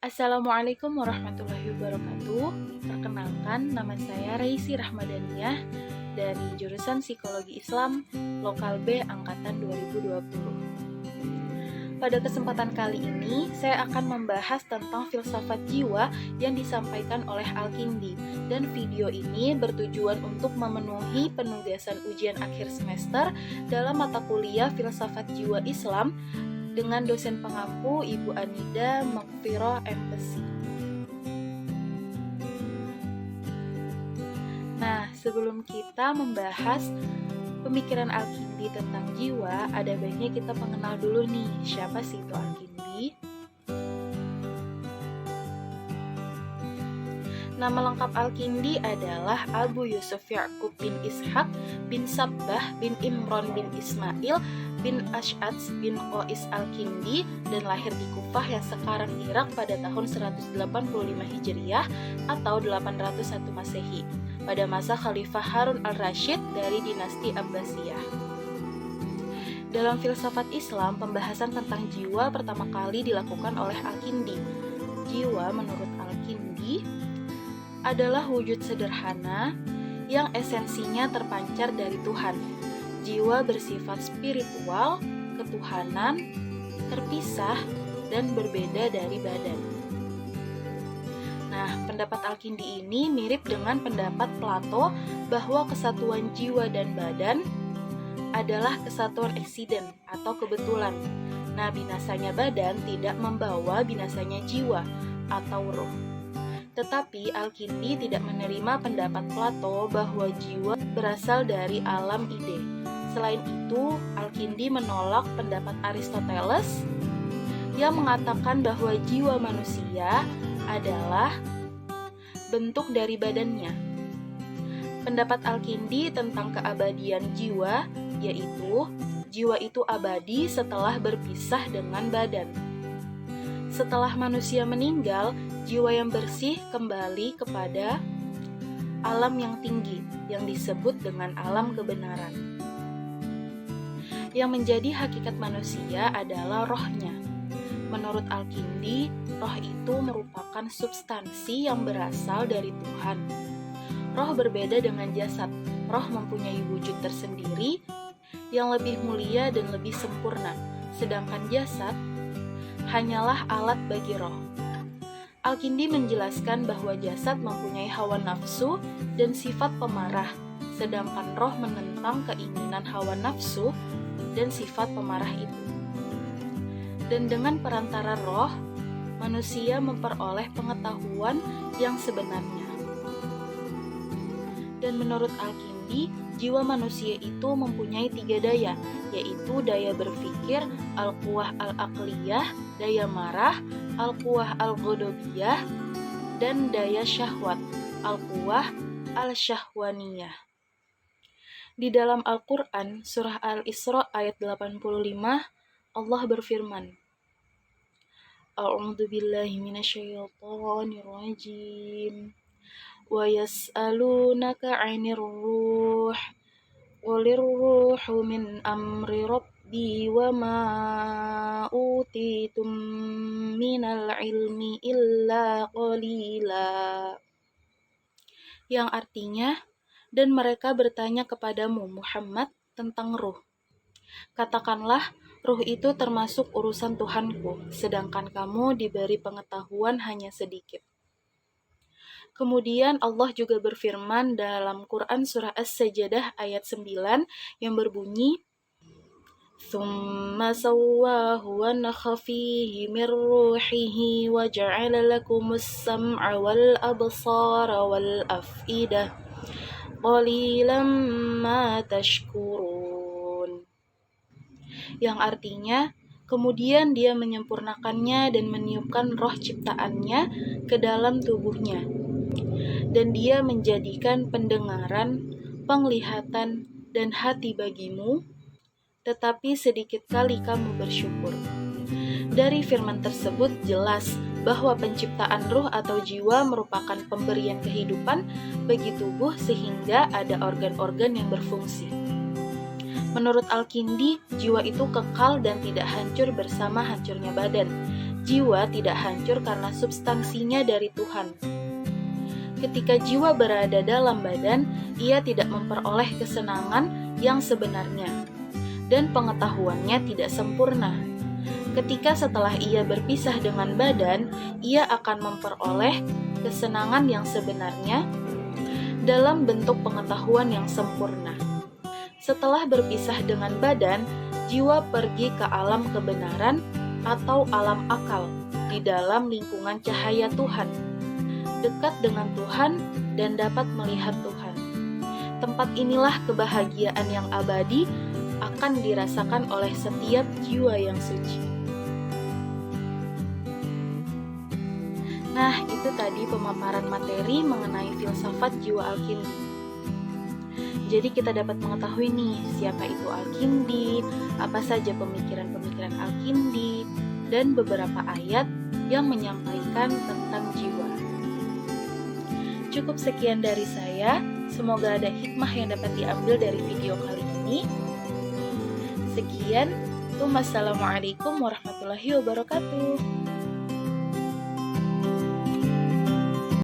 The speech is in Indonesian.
Assalamualaikum warahmatullahi wabarakatuh. Perkenalkan, nama saya Reisi Rahmadaniyah dari jurusan Psikologi Islam Lokal B Angkatan 2020. Pada kesempatan kali ini, saya akan membahas tentang filsafat jiwa yang disampaikan oleh Al-Kindi. Dan video ini bertujuan untuk memenuhi penugasan ujian akhir semester dalam mata kuliah Filsafat Jiwa Islam dengan dosen pengampu Ibu Anida Maghfirah MPSI. Nah, sebelum kita membahas pemikiran Al-Kindi tentang jiwa, ada baiknya kita mengenal dulu nih, siapa sih itu Al-Kindi? Nama lengkap Al-Kindi adalah Abu Yusuf Ya'qub bin Ishaq bin Sabbah bin Imran bin Ismail bin Ash'ats bin Qais Al-Kindi, dan lahir di Kufah yang sekarang Irak pada tahun 185 Hijriah atau 801 Masehi pada masa Khalifah Harun al-Rashid dari dinasti Abbasiyah. Dalam filsafat Islam, pembahasan tentang jiwa pertama kali dilakukan oleh Al-Kindi. Jiwa menurut Al-Kindi adalah wujud sederhana yang esensinya terpancar dari Tuhan. Jiwa bersifat spiritual, ketuhanan, terpisah, dan berbeda dari badan. Nah, pendapat Al-Kindi ini mirip dengan pendapat Plato bahwa kesatuan jiwa dan badan adalah kesatuan eksiden atau kebetulan. Nah, binasanya badan tidak membawa binasanya jiwa atau roh. Tetapi Al-Kindi tidak menerima pendapat Plato bahwa jiwa berasal dari alam ide. Selain itu, Al-Kindi menolak pendapat Aristoteles yang mengatakan bahwa jiwa manusia adalah bentuk dari badannya. Pendapat Al-Kindi tentang keabadian jiwa yaitu jiwa itu abadi setelah berpisah dengan badan. Setelah manusia meninggal, jiwa yang bersih kembali kepada alam yang tinggi yang disebut dengan alam kebenaran. Yang menjadi hakikat manusia adalah rohnya. Menurut Al-Kindi, roh itu merupakan substansi yang berasal dari Tuhan. Roh berbeda dengan jasad. Roh mempunyai wujud tersendiri yang lebih mulia dan lebih sempurna, sedangkan jasad hanyalah alat bagi roh. Al-Kindi menjelaskan bahwa jasad mempunyai hawa nafsu dan sifat pemarah, sedangkan roh menentang keinginan hawa nafsu dan sifat pemarah itu. Dan dengan perantara roh, manusia memperoleh pengetahuan yang sebenarnya. Dan menurut Al-Kindi, jiwa manusia itu mempunyai 3 daya, yaitu daya berpikir, al-quwah al-aqliyah, daya marah, al-quwah al-ghadabiyah, dan daya syahwat, al-quwah al-syahwaniyah. Di dalam Al-Quran, surah Al-Isra ayat 85, Allah berfirman, A'udzu billahi minasyaitonir rajim. Wa yas'alunaka 'anir ruh. Qulir ruhu min amri rabbi wa ma utitum minal ilmi illa qalila. Yang artinya, dan mereka bertanya kepadamu Muhammad tentang ruh. Katakanlah, ruh itu termasuk urusan Tuhanku, sedangkan kamu diberi pengetahuan hanya sedikit. Kemudian Allah juga berfirman dalam Quran surah As-Sajdah ayat 9 yang berbunyi, Tsumma sawwahu wa nakha fihi min ruhihi wa ja'ala lakumus sam'a wal absara wal af'idah qalilan ma tashkurun. Yang artinya, kemudian dia menyempurnakannya dan meniupkan roh ciptaannya ke dalam tubuhnya. Dan dia menjadikan pendengaran, penglihatan, dan hati bagimu, tetapi sedikit kali kamu bersyukur. Dari firman tersebut jelas bahwa penciptaan ruh atau jiwa merupakan pemberian kehidupan bagi tubuh sehingga ada organ-organ yang berfungsi. Menurut Al-Kindi, jiwa itu kekal dan tidak hancur bersama hancurnya badan. jiwa tidak hancur karena substansinya dari Tuhan. Ketika jiwa berada dalam badan, ia tidak memperoleh kesenangan yang sebenarnya, dan pengetahuannya tidak sempurna. Ketika setelah ia berpisah dengan badan, ia akan memperoleh kesenangan yang sebenarnya dalam bentuk pengetahuan yang sempurna. Setelah berpisah dengan badan, jiwa pergi ke alam kebenaran atau alam akal di dalam lingkungan cahaya Tuhan, dekat dengan Tuhan dan dapat melihat Tuhan. Tempat inilah kebahagiaan yang abadi akan dirasakan oleh setiap jiwa yang suci. Nah, itu tadi pemaparan materi mengenai filsafat jiwa Al-Kindi. Jadi kita dapat mengetahui nih, siapa itu Al-Kindi, apa saja pemikiran-pemikiran Al-Kindi, dan beberapa ayat yang menyampaikan tentang jiwa. Cukup sekian dari saya, semoga ada hikmah yang dapat diambil dari video kali ini. Sekian, wassalamualaikum warahmatullahi wabarakatuh.